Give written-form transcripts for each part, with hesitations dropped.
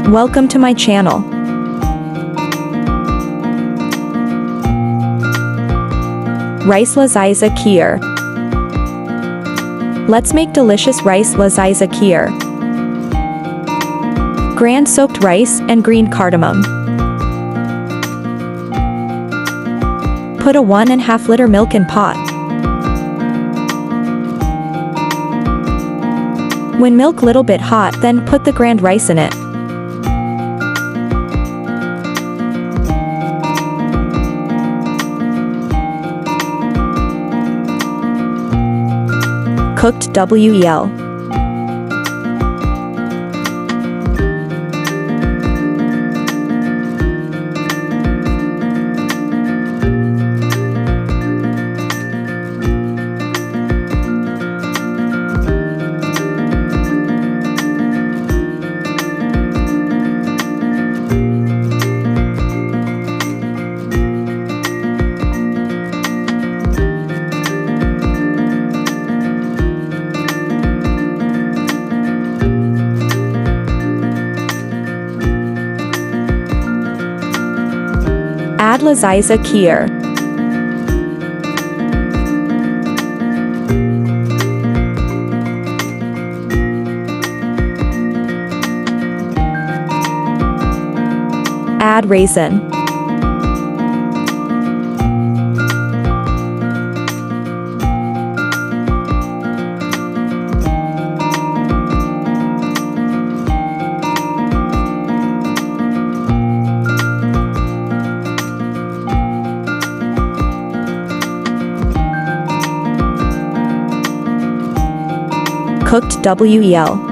Welcome to my channel. Rice lasagna kheer. Let's make delicious rice lasagna kheer. Grand soaked rice and green cardamom. Put a 1.5 liter milk in pot. When milk little bit hot, then put the grand rice in it. Cooked well. Add lasagna kheer. Add raisin. Cooked well.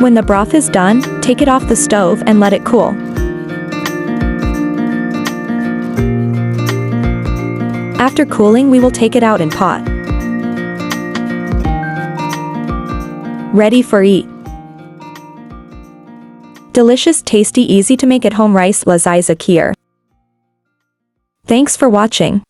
When the broth is done, take it off the stove and let it cool. After cooling, we will take it out in pot. Ready for eat. Delicious, tasty, easy to make at home rice lasagna kheer. Thanks for watching.